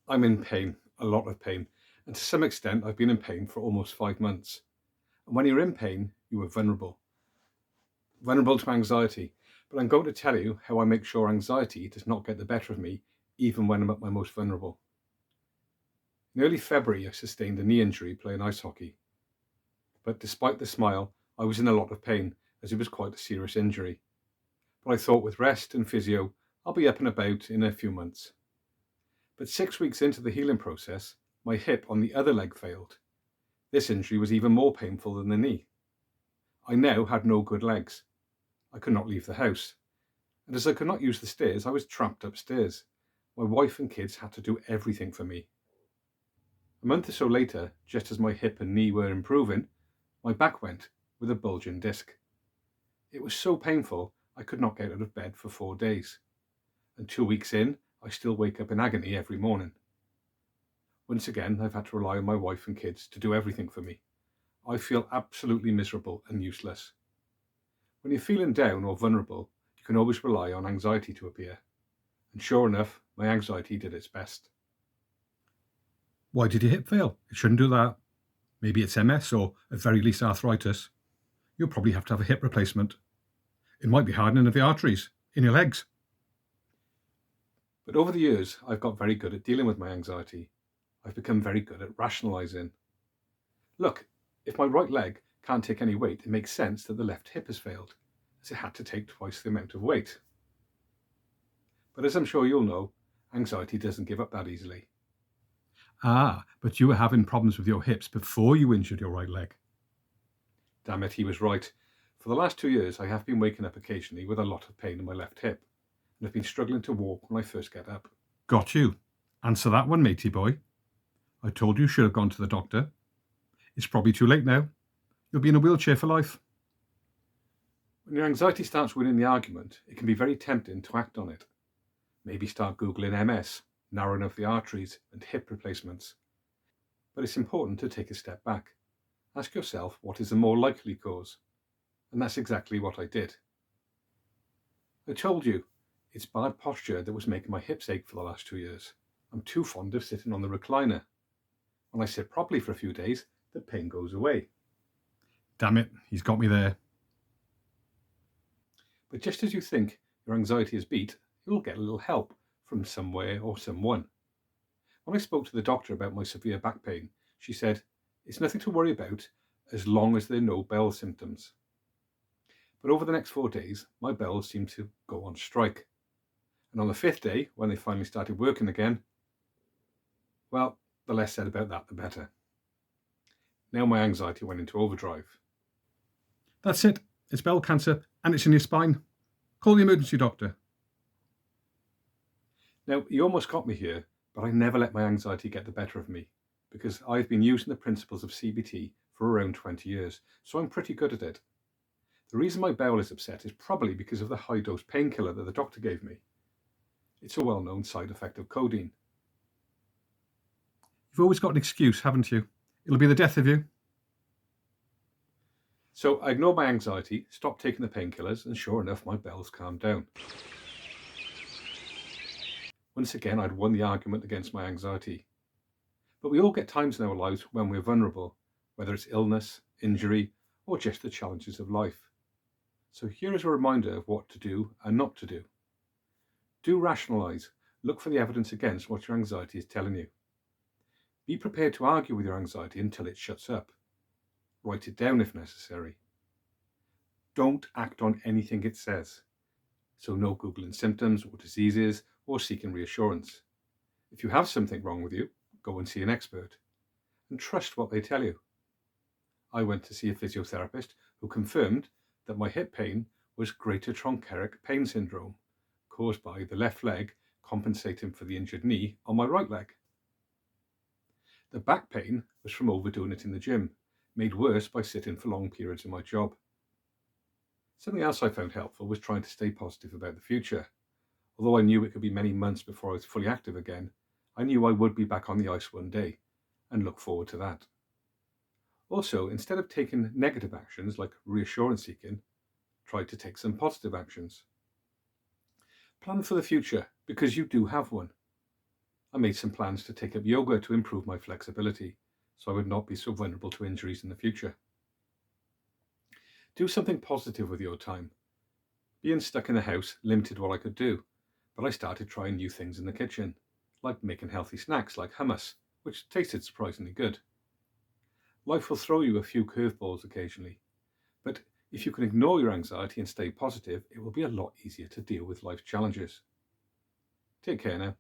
I'm in pain, a lot of pain, and to some extent I've been in pain for almost 5 months. And when you're in pain, you are vulnerable to anxiety. But I'm going to tell you how I make sure anxiety does not get the better of me, even when I'm at my most vulnerable. In early February, I sustained a knee injury playing ice hockey. But despite the smile, I was in a lot of pain, as it was quite a serious injury. But I thought with rest and physio, I'll be up and about in a few months. But 6 weeks into the healing process, my hip on the other leg failed. This injury was even more painful than the knee. I now had no good legs. I could not leave the house. And as I could not use the stairs, I was trapped upstairs. My wife and kids had to do everything for me. A month or so later, just as my hip and knee were improving, my back went with a bulging disc. It was so painful, I could not get out of bed for 4 days. And 2 weeks in, I still wake up in agony every morning. Once again, I've had to rely on my wife and kids to do everything for me. I feel absolutely miserable and useless. When you're feeling down or vulnerable, you can always rely on anxiety to appear. And sure enough, my anxiety did its best. Why did your hip fail? It shouldn't do that. Maybe it's MS or at very least arthritis. You'll probably have to have a hip replacement. It might be hardening of the arteries in your legs. But over the years, I've got very good at dealing with my anxiety. I've become very good at rationalizing. Look, if my right leg can't take any weight, it makes sense that the left hip has failed, as it had to take twice the amount of weight. But as I'm sure you'll know, anxiety doesn't give up that easily. But you were having problems with your hips before you injured your right leg. Damn it, he was right. For the last 2 years, I have been waking up occasionally with a lot of pain in my left hip, and have been struggling to walk when I first get up. Got you. Answer that one, matey boy. I told you should have gone to the doctor. It's probably too late now. You'll be in a wheelchair for life. When your anxiety starts winning the argument, it can be very tempting to act on it. Maybe start Googling MS, narrowing of the arteries, and hip replacements. But it's important to take a step back. Ask yourself what is the more likely cause. And that's exactly what I did. I told you, it's bad posture that was making my hips ache for the last 2 years. I'm too fond of sitting on the recliner. When I sit properly for a few days, the pain goes away. Damn it, he's got me there. But just as you think your anxiety is beat, you'll get a little help from somewhere or someone. When I spoke to the doctor about my severe back pain, she said, it's nothing to worry about as long as there are no bowel symptoms. But over the next 4 days, my bowels seemed to go on strike. And on the 5th day, when they finally started working again, well, the less said about that, the better. Now my anxiety went into overdrive. That's it. It's bowel cancer and it's in your spine. Call the emergency doctor. Now, you almost got me here, but I never let my anxiety get the better of me because I've been using the principles of CBT for around 20 years, so I'm pretty good at it. The reason my bowel is upset is probably because of the high-dose painkiller that the doctor gave me. It's a well-known side effect of codeine. You've always got an excuse, haven't you? It'll be the death of you. So I ignored my anxiety, stopped taking the painkillers, and sure enough, my bowels calmed down. Once again, I'd won the argument against my anxiety. But we all get times in our lives when we're vulnerable, whether it's illness, injury, or just the challenges of life. So here is a reminder of what to do and not to do. Do rationalize. Look for the evidence against what your anxiety is telling you. Be prepared to argue with your anxiety until it shuts up. Write it down if necessary. Don't act on anything it says. So no Googling symptoms or diseases or seeking reassurance. If you have something wrong with you, go and see an expert. And trust what they tell you. I went to see a physiotherapist who confirmed that my hip pain was greater trochanteric pain syndrome, caused by the left leg compensating for the injured knee on my right leg. The back pain was from overdoing it in the gym, made worse by sitting for long periods in my job. Something else I found helpful was trying to stay positive about the future. Although I knew it could be many months before I was fully active again, I knew I would be back on the ice one day, and look forward to that. Also, instead of taking negative actions like reassurance seeking, try to take some positive actions. Plan for the future, because you do have one. I made some plans to take up yoga to improve my flexibility, so I would not be so vulnerable to injuries in the future. Do something positive with your time. Being stuck in the house limited what I could do, but I started trying new things in the kitchen, like making healthy snacks like hummus, which tasted surprisingly good. Life will throw you a few curveballs occasionally, but if you can ignore your anxiety and stay positive, it will be a lot easier to deal with life's challenges. Take care now.